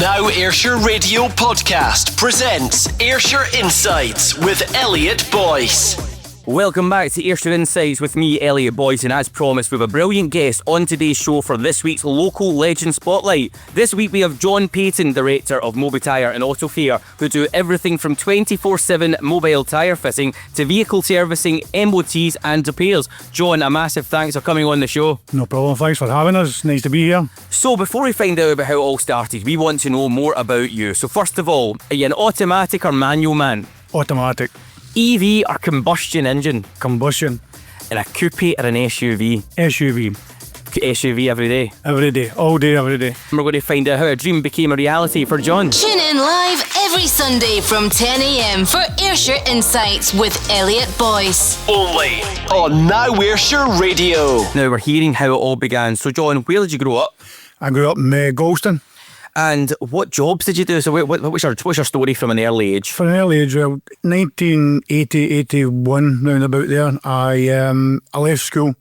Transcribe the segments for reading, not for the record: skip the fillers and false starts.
Now Ayrshire Radio Podcast presents Ayrshire Insights with Elliot Boyce. Welcome back to Ayrshire Insights with me, Elliot Boyce, and as promised, we have a brilliant guest on today's show for this week's Local Legend Spotlight. This week we have John Paton, Director of MobiTyre AutoCare, who do everything from 24/7 mobile tyre fitting to vehicle servicing, MOTs and repairs. John, a massive thanks for coming on the show. No problem, thanks for having us, nice to be here. So before we find out about how it all started, we want to know more about you. So first of all, are you an automatic or manual man? Automatic. EV or combustion engine? Combustion. And a coupe or an SUV? SUV. SUV every day? Every day, all day, every day. We're going to find out how a dream became a reality for John. Tune in live every Sunday from 10 a.m. for Ayrshire Insights with Elliot Boyce. Only on Now Ayrshire Radio. Now we're hearing how it all began. So John, where did you grow up? I grew up in Galston. And what jobs did you do? So what's your story from an early age? From an early age, well, 1980, 81, round about there, I left school.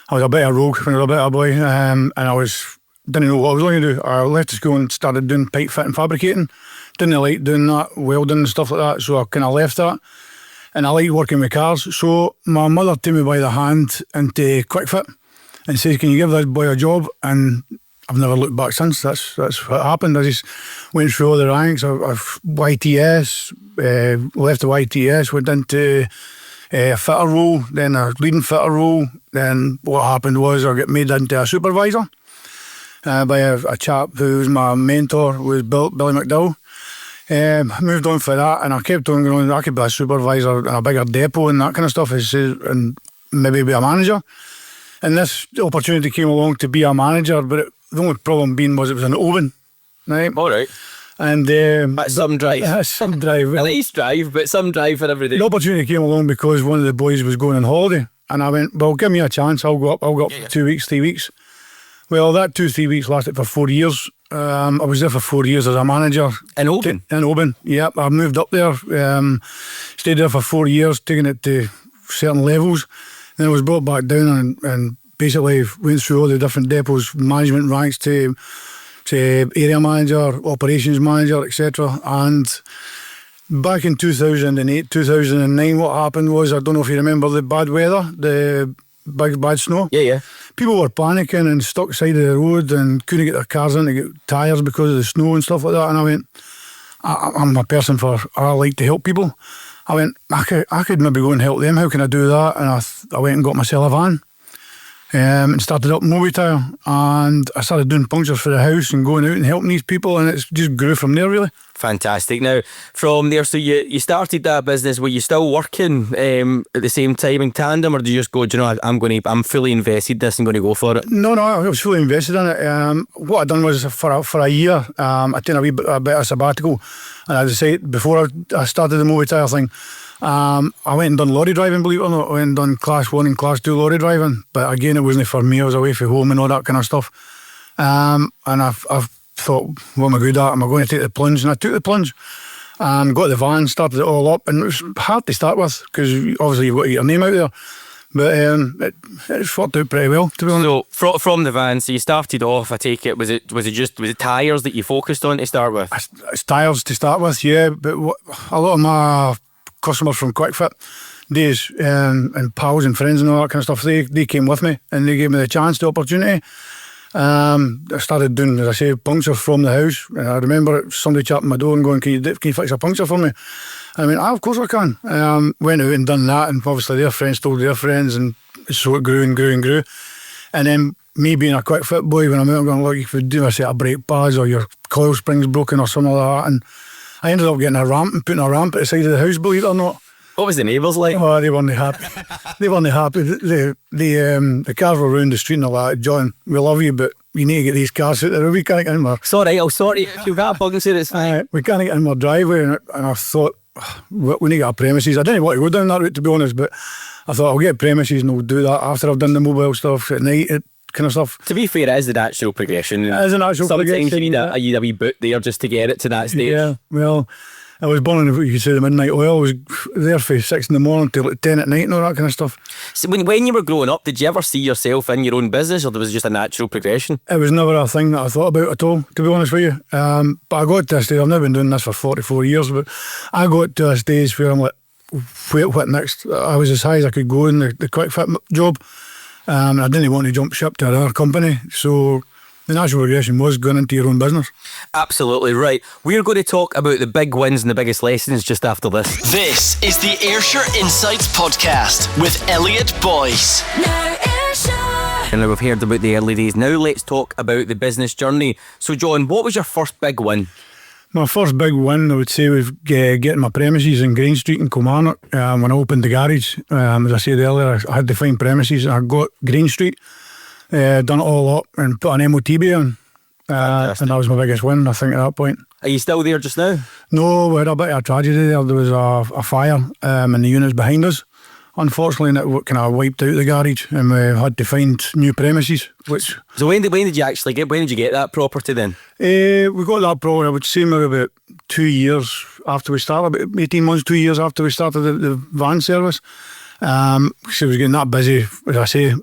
I was a bit of a rogue when I was a bit of a boy, and I didn't know what I was going to do. I left the school and started doing pipe fit and fabricating. Didn't like doing that, welding and stuff like that, so I kind of left that. And I liked working with cars, so my mother took me by the hand into Quick Fit and says, "Can you give this boy a job?" And I've never looked back since. That's what happened. I just went through all the ranks. I've YTS, left the YTS, went into a fitter role, then a leading fitter role. Then what happened was I got made into a supervisor by a chap who was my mentor, was Billy McDowell. Moved on for that, and I kept on going. I could be a supervisor in a bigger depot and that kind of stuff, and maybe be a manager. And this opportunity came along to be a manager, but the only problem being was it was an Oban, right? All right. And that's some drive. Some drive. At least drive, but some drive for every day. The opportunity came along because one of the boys was going on holiday, and I went, "Well, give me a chance. I'll go up for 2 weeks, 3 weeks." Well, that 2-3 weeks lasted for 4 years. I was there for 4 years as a manager. In Oban? In Oban, yep. I moved up there, stayed there for 4 years, taking it to certain levels. Then I was brought back down and basically went through all the different depots, management ranks to area manager, operations manager, etc. And back in 2008, 2009, what happened was, I don't know if you remember the bad weather, the big bad snow. Yeah. People were panicking and stuck side of the road and couldn't get their cars in to get tyres because of the snow and stuff like that. And I went, I'm a person I like to help people. I went, I could maybe go and help them. How can I do that? And I went and got myself a van and started up MobiTyre, and I started doing punctures for the house and going out and helping these people, and it just grew from there, really. Fantastic. Now, from there, so you started that business. Were you still working at the same time in tandem, or did you just go, "Do you know, I'm fully invested in this and going to go for it"? No, I was fully invested in it. What I done was for a year, I took a bit of sabbatical, and as I say, before I started the MobiTyre thing, I went and done lorry driving, believe it or not. I went and done class 1 and class 2 lorry driving, but again, it wasn't for me. I was away from home and all that kind of stuff. And I've thought, what am I good at? Am I going to take the plunge? And I took the plunge and got the van, started it all up, and it was hard to start with because obviously you've got to get your name out there. But it's worked out pretty well, to be honest. So from the van, so you started off, I take it, was it tyres that you focused on to start with? It's tyres to start with, yeah. But a lot of my customers from Quick Fit days and pals and friends and all that kind of stuff, they came with me and they gave me the chance, the opportunity. I started doing, as I say, punctures from the house. And I remember somebody chapping my door and going, can you fix a puncture for me? And I went, of course I can. Went out and done that, and obviously their friends told their friends, and so it grew and grew and grew. And then me being a Quick Fit boy, when I'm out, I'm going, look, if you do a set of brake pads or your coil spring's broken or something like that, and I ended up getting a ramp and putting a ramp at the side of the house, believe it or not. What was the neighbours like? Oh, they weren't happy. They weren't happy. The cars were around the street and all that. "John, we love you, but you need to get these cars out there. We can't get in more." Sorry. If you've got a bug and say it's fine. We can't get in more driveway. And I thought, we need to get a premises. I didn't want to go down that route, to be honest, but I thought I'll get premises and I'll do that after I've done the mobile stuff at night, kind of stuff. To be fair, it is the natural progression. It is a natural progression. Sometimes you need a wee boot there just to get it to that stage. Yeah, well, I was born in, you could say, the midnight oil. I was there from 6 in the morning till like 10 at night and all that kind of stuff. So when you were growing up, did you ever see yourself in your own business, or was it just a natural progression? It was never a thing that I thought about at all, to be honest with you. But I got to a stage, I've now been doing this for 44 years, but I got to a stage where I'm like, what next? I was as high as I could go in the quick fit job. I didn't want to jump ship to another company, so the natural progression was going into your own business. Absolutely right. We're going to talk about the big wins and the biggest lessons just after this. This is the Ayrshire Insights podcast with Elliot Boyce. Now Ayrshire. And now we've heard about the early days. Now let's talk about the business journey. So John, what was your first big win? My first big win, I would say, was getting my premises in Green Street in Kilmarnock. When I opened the garage, as I said earlier, I had to find premises, and I got Green Street. Done it all up and put an MOT bay on, and that was my biggest win, I think, at that point. Are you still there just now? No, we had a bit of a tragedy there. There was a fire in the units behind us, unfortunately, and it kind of wiped out the garage, and we had to find new premises. So when did you actually get? When did you get that property then? We got that property, I would say, maybe about 2 years after we started, about 18 months, 2 years after we started the van service. So I was getting that busy, as I say,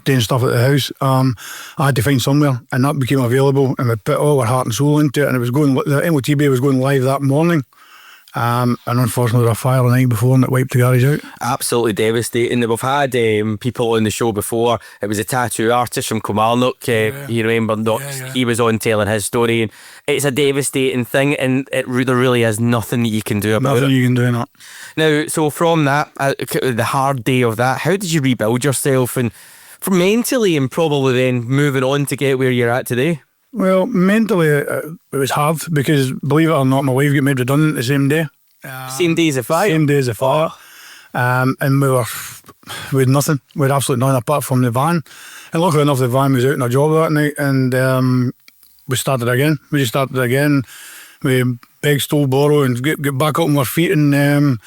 doing stuff at the house. I had to find somewhere, and that became available, and we put all our heart and soul into it, and it was going. The MOT bay was going live that morning, and unfortunately there was a fire the night before, and it wiped the garage out. Absolutely devastating. We've had people on the show before. It was a tattoo artist from Kilmarnock. You remember, he was on telling his story, and it's a devastating thing, and there really is nothing that you can do about it. Nothing you can do in that. Now, so from that, the hard day of that, how did you rebuild yourself and from mentally, and probably then moving on to get where you're at today? Well, mentally, it was hard because, believe it or not, my wife got made redundant the same day. Same day as a fire? Same day as a fire. And we had nothing. We had absolutely nothing apart from the van. And luckily enough, the van was out on a job that night, and we started again. We just started again. We beg, stole, borrow, and get back up on our feet. And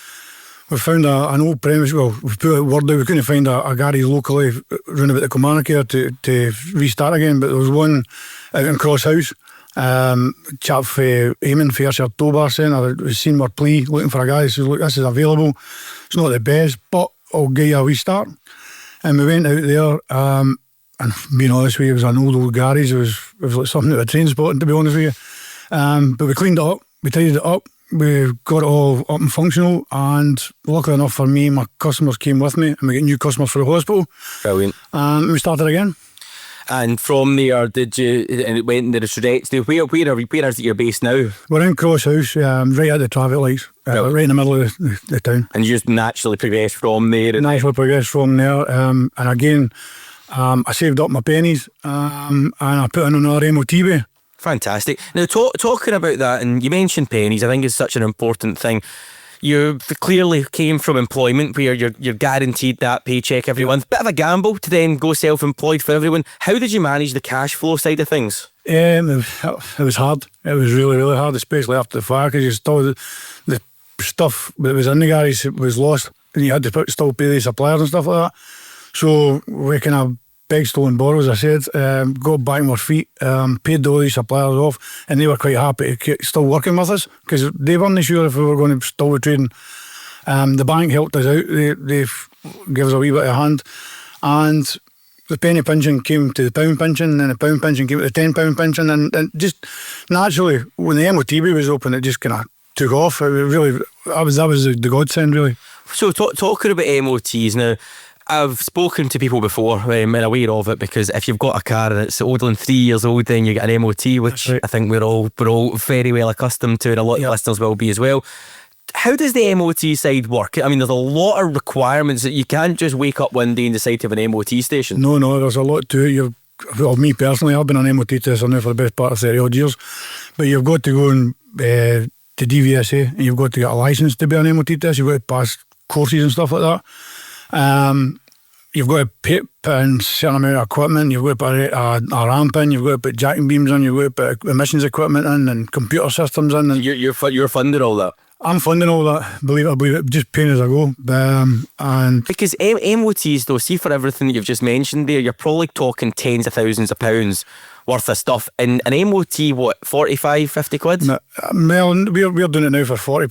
we found an old premise. Well, we put a word out. We couldn't find a garage locally round about the Kilmarnock here to restart again. But there was one out in Crosshouse. Chap aiming for Ayrshire Tow Bar Centre. We've seen our plea looking for a guy. He says, look, this is available. It's not the best, but I'll give you a restart. And we went out there. And being honest with you, it was an old garage. It was like something out of train spotting, to be honest with you. But we cleaned it up. We tidied it up. We got it all up and functional, and luckily enough for me, my customers came with me, and we got new customers for the hospital. Brilliant. And we started again. And from there, did you, and it went into the trajectory, where is it you're based now? We're in Crosshouse, right at the traffic lights, right in the middle of the town. And you just naturally progressed from there? Naturally progressed from there, and again, I saved up my pennies, and I put in another MOT bay. Fantastic. Now, talking about that, and you mentioned pennies, I think it's such an important thing. You clearly came from employment where you're guaranteed that paycheck every month. Bit of a gamble to then go self-employed for everyone. How did you manage the cash flow side of things? It was hard. It was really, really hard, especially after the fire, because you still the stuff that was in the garage was lost, and you had to still pay the suppliers and stuff like that. So we kind of begged, stole and borrowed, as I said, got back on our feet, paid all these suppliers off, and they were quite happy to keep still working with us because they weren't sure if we were going to still be trading. The bank helped us out. They gave us a wee bit of a hand, and the penny pension came to the pound pension, and then the pound pension came to the £10 pension, and just naturally, when the MOT was open, it just kind of took off. It really, that was the godsend, really. So talking about MOTs now, I've spoken to people before and aware of it, because if you've got a car and it's older than 3 years old, then you get an MOT, which right. I think we're all very well accustomed to, and a lot of listeners will be as well. How does the MOT side work? I mean, there's a lot of requirements that you can't just wake up one day and decide to have an MOT station. No, there's a lot to it. Well, me personally, I've been an MOT tester now for the best part of 30 odd years, but you've got to go and to DVSA, and you've got to get a licence to be an MOT tester. You've got to pass courses and stuff like that. You've got to put in a certain amount of equipment. You've got to put a ramp in. You've got to put jacking beams in. You've got to put emissions equipment in and computer systems in. And you're funding all that? I'm funding all that. Believe it, just paying as I go. And because MOTs, though, see, for everything that you've just mentioned there, you're probably talking tens of thousands of pounds worth of stuff. And an MOT, what, 45, 50 quid? No, well, we're doing it now for £40,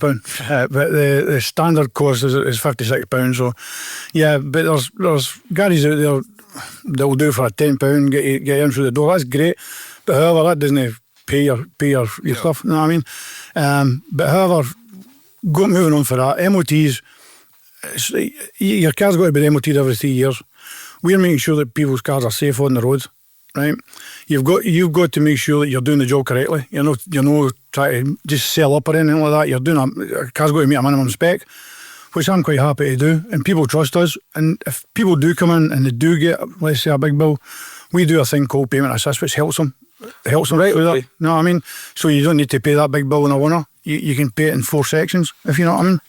but the standard course is £56. So, yeah, but there's garages out there that will do for a £10, get you in through the door. That's great, but however, that doesn't pay your stuff. You know what I mean? But however, moving on for that, MOTs. Your car's got to be MOT'd every 3 years. We're making sure that people's cars are safe on the road, right? You've got to make sure that you're doing the job correctly. You're not trying to just sell up or anything like that. Your car's got to meet a minimum spec, which I'm quite happy to do, and people trust us. And if people do come in and they do get, let's say, a big bill, we do a thing called payment assist, which helps them. Right with that. You know what I mean? So you don't need to pay that big bill in a winner. You can pay it in 4 sections, if you know what I mean.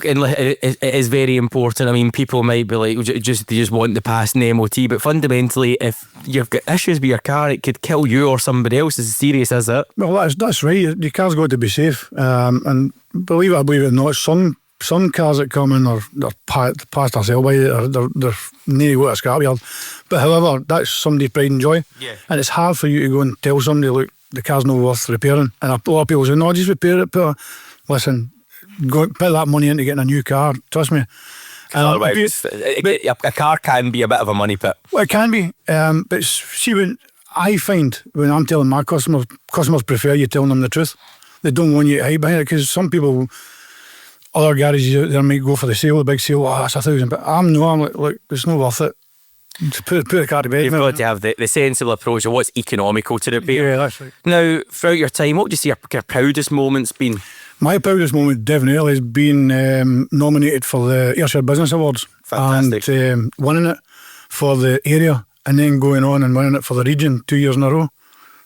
And it is very important. I mean, people might be like, they just want to pass an MOT, but fundamentally, if you've got issues with your car, it could kill you or somebody else. As serious as that. Well, that's right. Your car's got to be safe. And believe it or not, some cars that come in they're past their sell by. They're nearly got a scrapyard. But however, that's somebody's pride and joy. Yeah. And it's hard for you to go and tell somebody, look, the car's not worth repairing. And a lot of people say, no, just repair it. But listen, put that money into getting a new car. Trust me. A car can be a bit of a money pit. Well, it can be. But see, when I find when I'm telling my customers prefer you telling them the truth. They don't want you to hide behind it, because some people, other garages out there might go for the sale, the big sale, that's £1,000. But I'm like, look, it's not worth it. Just put the car to bed. You've got to have the sensible approach of what's economical to repair. Yeah, that's right. Now, throughout your time, what would you say your proudest moment's been? My proudest moment definitely has been nominated for the Ayrshire Business Awards. Fantastic. And winning it for the area, and then going on and winning it for the region 2 years in a row.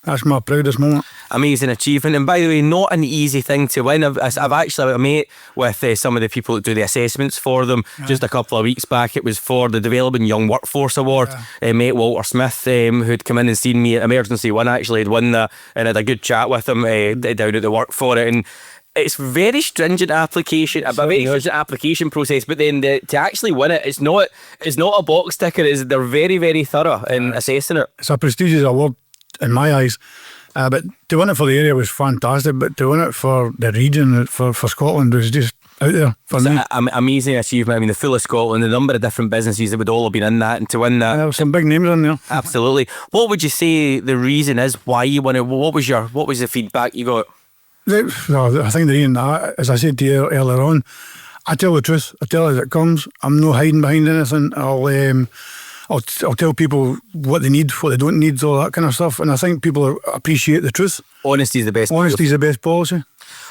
That's my proudest moment. Amazing achievement. And by the way, not an easy thing to win. I've actually met with some of the people that do the assessments for them just a couple of weeks back. It was for the Developing Young Workforce Award. Met Walter Smith, who'd come in and seen me at Emergency One, actually had won that, and had a good chat with him down at the work for it. And it's very stringent application, a very stringent application process. But then to actually win it, it's not a box ticker. They're very, very thorough in assessing it. It's a prestigious award in my eyes, but to win it for the area was fantastic. But to win it for the region, for Scotland, was just out there for me. Amazing achievement. I mean, the full of Scotland, the number of different businesses that would all have been in that, and to win that, there were some big names in there. Absolutely. What would you say the reason is why you won it? What was the feedback you got? Well, I think the reason, as I said to you earlier on, I tell the truth. I tell it as it comes. I'm not hiding behind anything. I'll tell people what they need, what they don't need, all that kind of stuff. And I think people appreciate the truth. Honesty is the best. Honesty is the best policy.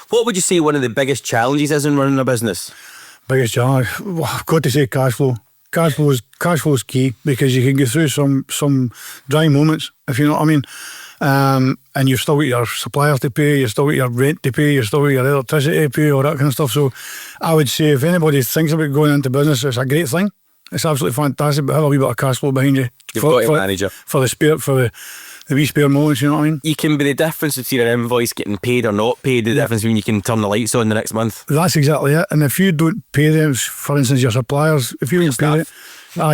What would you say one of the biggest challenges is in running a business? Biggest challenge? Well, I've got to say cash flow. Cash flow is key, because you can go through some dry moments, if you know what I mean. And you've still got your suppliers to pay, you've still got your rent to pay, you've still got your electricity to pay, all that kind of stuff. So I would say if anybody thinks about going into business, it's a great thing. It's absolutely fantastic, but have a wee bit of cash flow behind you. You've got to manage it. For the wee spare moments, you know what I mean? You can be the difference between an invoice getting paid or not paid, the difference when you can turn the lights on the next month. That's exactly it. And if you don't pay them, for instance, your suppliers, if you don't pay them,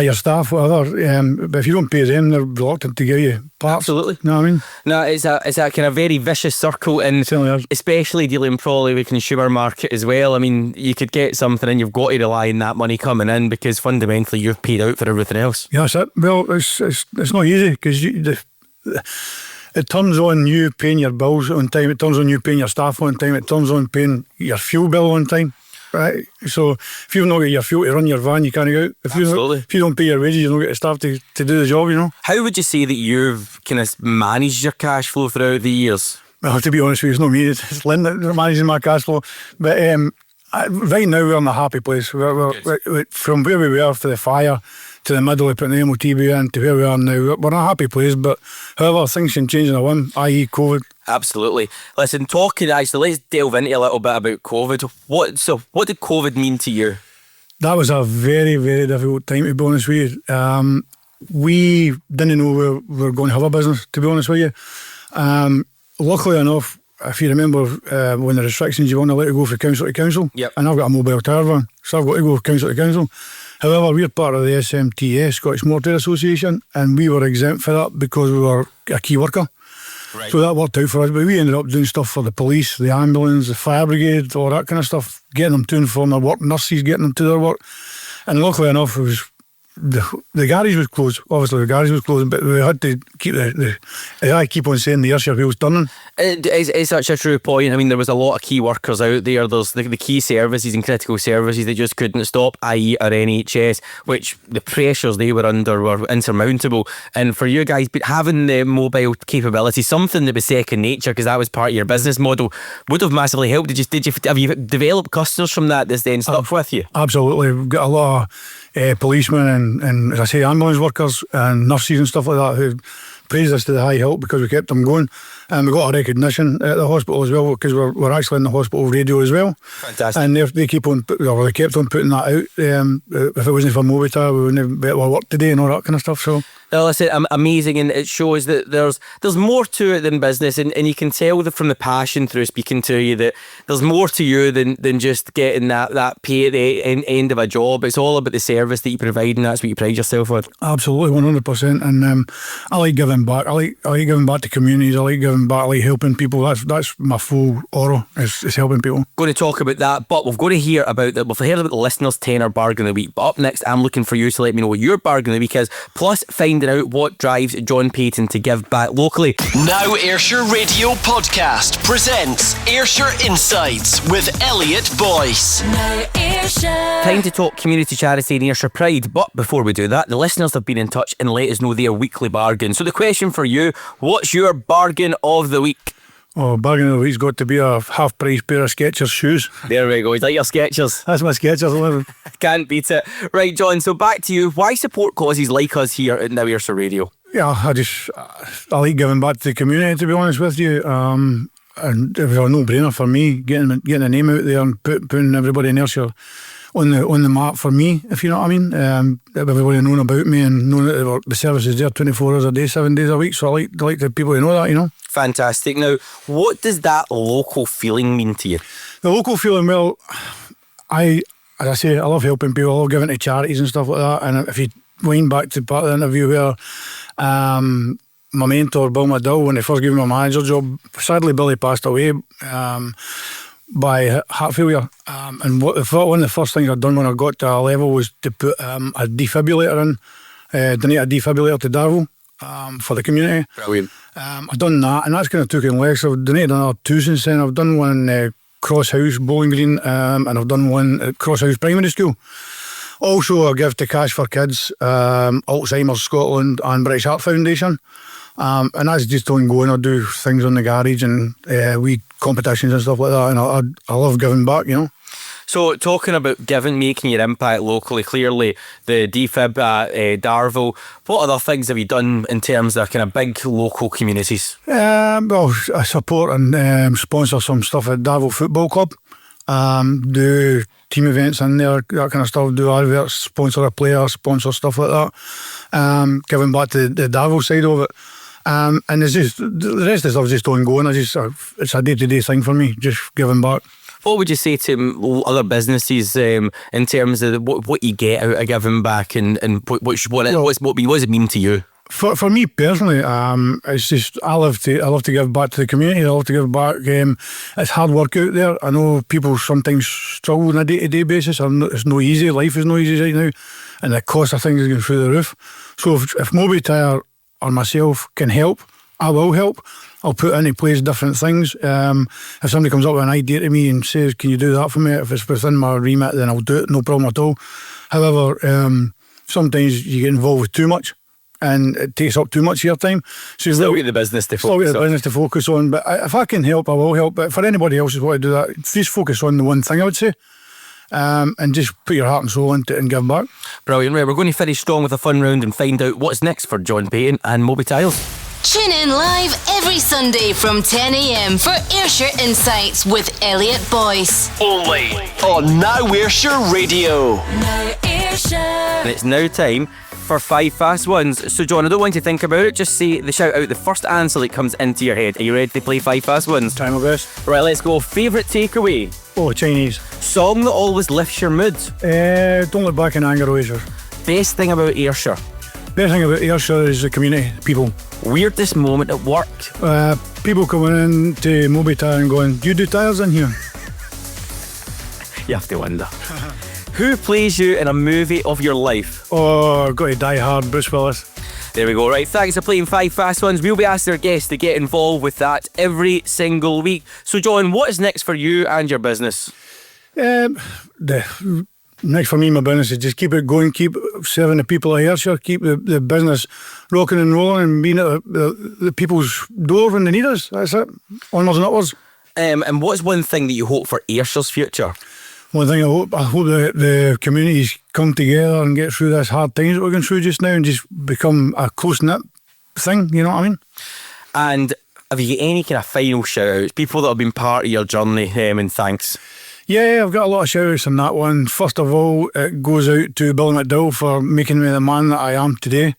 your staff, whatever, but if you don't pay them, they're reluctant to give you parts. Absolutely. You know what I mean? No, it's a kind of very vicious circle, and especially dealing probably with consumer market as well. I mean, you could get something and you've got to rely on that money coming in, because fundamentally you've paid out for everything else. Yeah, that's it. Well, it's not easy, because it turns on you paying your bills on time, it turns on you paying your staff on time, it turns on paying your fuel bill on time. Right, so if you've not got your fuel to run your van, you can't go out. If you don't pay your wages, you don't get the staff to do the job, you know. How would you say that you've kind of managed your cash flow throughout the years? Well, to be honest with you, it's not me, it's Lynn that manages my cash flow. But right now we're in a happy place. We're from where we were for the fire to the middle of putting the MOT in to where we are now, we're in a happy place. But however, things can change in a whim, i.e. COVID. Absolutely. Listen, let's delve into a little bit about COVID. What did COVID mean to you? That was a very, very difficult time, to be honest with you. We didn't know we were going to have a business, to be honest with you. Luckily enough, if you remember when the restrictions, you weren't allowed to go from council to council. Yep. And I've got a MobiTyre van, so I've got to go from council to council. However, we're part of the SMTA, Scottish Motor Trade Association, and we were exempt for that because we were a key worker. Right. So that worked out for us. But we ended up doing stuff for the police, the ambulance, the fire brigade, all that kind of stuff, getting them to and from their work, nurses getting them to their work. And luckily enough, it was the garage was closed. Obviously, the garage was closed, but we had to keep I keep on saying the Ayrshire wheels turning. It's such a true point. I mean, there was a lot of key workers out there. There's the key services and critical services that just couldn't stop, i.e. our NHS, which the pressures they were under were insurmountable. And for you guys, having the mobile capability, something that was second nature, because that was part of your business model, would have massively helped. Have you developed customers from that that's then stuck with you? Absolutely. We've got a lot of policemen and, as I say, ambulance workers and nurses and stuff like that who praised us to the high hilt because we kept them going. And we got a recognition at the hospital as well, because we're actually in the hospital radio as well. Fantastic. And they kept on putting that out. If it wasn't for MobiTyre, we wouldn't be able to work today and all that kind of stuff. So. Well, that's amazing, and it shows that there's more to it than business, and you can tell that from the passion through speaking to you that there's more to you than just getting that pay at the end of a job. It's all about the service that you provide, and that's what you pride yourself on. Absolutely, 100%. And I like giving back. I like giving back to communities. I like giving back. I like helping people. That's my full aura. Is helping people. Going to talk about that, but we've got to hear about that. We've heard about the listeners' tenner bargain of the week. But up next, I'm looking for you to let me know what your bargain of the week is. Plus, finding out what drives John Paton to give back locally. Now Ayrshire Radio Podcast presents Ayrshire Insights with Elliot Boyce. Now Ayrshire. Time to talk community charity and Ayrshire Pride. But before we do that, the listeners have been in touch and let us know their weekly bargain. So the question for you, what's your bargain of the week? Oh, bargain of the week's got to be a half-price pair of Skechers shoes. There we go. Is that your Skechers? That's my Skechers. Can't beat it. Right, John, so back to you. Why support causes like us here at Now Ayrshire Radio? Yeah, I like giving back to the community, to be honest with you. And it was a no-brainer for me, getting a name out there and putting everybody in Ayrshire on the map for me, if you know what I mean. Everybody knowing about me and knowing that the service is there 24 hours a day, 7 days a week. So I like the people to know that, you know. Fantastic. Now, what does that local feeling mean to you? The local feeling, well, as I say, I love helping people. I love giving to charities and stuff like that. And if you wind back to part of the interview where my mentor, Bill Medill, when he first gave me my manager job, sadly Billy passed away by heart failure. And one of the first things I'd done when I got to a level was to put a defibrillator in, donate a defibrillator to Darvel for the community. Brilliant. I've done that, and that's kind of took in legs. I've donated another 2 since then. I've done one in Crosshouse, Bowling Green, and I've done one at Crosshouse Primary School. Also, I give to Cash for Kids, Alzheimer's Scotland, and British Heart Foundation. And that's just ongoing. I do things on the garage and wee competitions and stuff like that, and I love giving back, you know. So, talking about giving, making your impact locally, clearly the defib at Darvel, what other things have you done in terms of kind of big local communities? Well, I support and sponsor some stuff at Darvel Football Club. Do team events in there, that kind of stuff, do adverts, sponsor a player, sponsor stuff like that. Giving back to the Darvel side of it. And it's just, the rest of the stuff is just ongoing. It's a day-to-day thing for me, just giving back. What would you say to other businesses in terms of what you get out of giving back and what does it mean to you? For me personally, it's just I love to give back to the community. I love to give back. It's hard work out there. I know people sometimes struggle on a day-to-day basis. It's no easy. Life is no easy right now, and the cost of things is going through the roof. So if MobiTyre or myself can help, I will help. I'll put into place different things. If somebody comes up with an idea to me and says, can you do that for me? If it's within my remit, then I'll do it, no problem at all. However, sometimes you get involved with too much and it takes up too much of your time. So still get the business to focus on. But if I can help, I will help. But for anybody else who want to do that, just focus on the one thing, I would say. And just put your heart and soul into it and give back. Brilliant. Right, we're going to finish strong with a fun round and find out what's next for John Paton and MobiTyre. Tune in live every Sunday from 10 a.m. for Ayrshire Insights with Elliot Boyce. Only on Now Ayrshire Radio. Now Ayrshire. And it's now time for 5 fast ones. So John, I don't want you to think about it, just shout out the first answer that comes into your head. Are you ready to play 5 fast ones? Try my best. Right, let's go. Favourite takeaway? Oh, Chinese. Song that always lifts your mood? Don't look back in anger, Ayrshire. Best thing about Ayrshire? Best thing about Ayrshire is the community, people. Weirdest moment at work? People coming in to MobiTyre and going, "Do you do tyres in here?" You have to wonder. Who plays you in a movie of your life? Oh, I've got to Die Hard, Bruce Willis. There we go. Right, thanks for playing 5 fast ones. We'll be asking our guests to get involved with that every single week. So, John, what is next for you and your business? The next for me and my business is just keep it going, keep serving the people of Ayrshire, keep the business rocking and rolling and being at the people's door when they need us. That's it. Onwards and upwards. And what's one thing that you hope for Ayrshire's future? One thing I hope that the communities come together and get through this hard times that we're going through just now and just become a close-knit thing, you know what I mean? And have you got any kind of final shout-outs? People that have been part of your journey, and thanks. Yeah, I've got a lot of shout-outs on that one. First of all, it goes out to Bill McDowell for making me the man that I am today.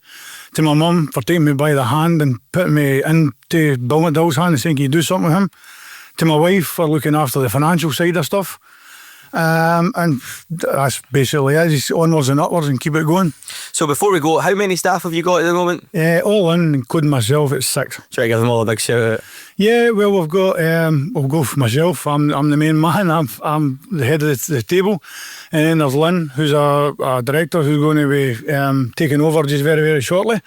To my mum for taking me by the hand and putting me into Bill McDowell's hand and saying, "Can you do something with him?" To my wife for looking after the financial side of stuff. And that's basically it. Just onwards and upwards and keep it going. So before we go, how many staff have you got at the moment? All in, including myself, it's 6. Should I give them all a big shout out? Yeah, well, we've got, we'll go for myself. I'm the main man. I'm the head of the table. And then there's Lynn, who's our director, who's going to be taking over just very, very shortly.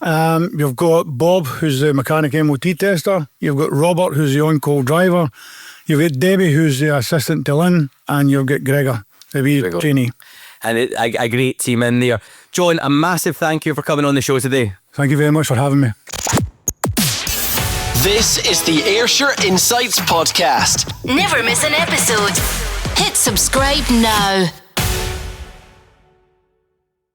You've got Bob, who's the mechanic MOT tester. You've got Robert, who's the on-call driver. You've got Debbie, who's the assistant to Lynn, and you've got Gregor, the wee trainee. And a great team in there. John, a massive thank you for coming on the show today. Thank you very much for having me. This is the Ayrshire Insights podcast. Never miss an episode. Hit subscribe now.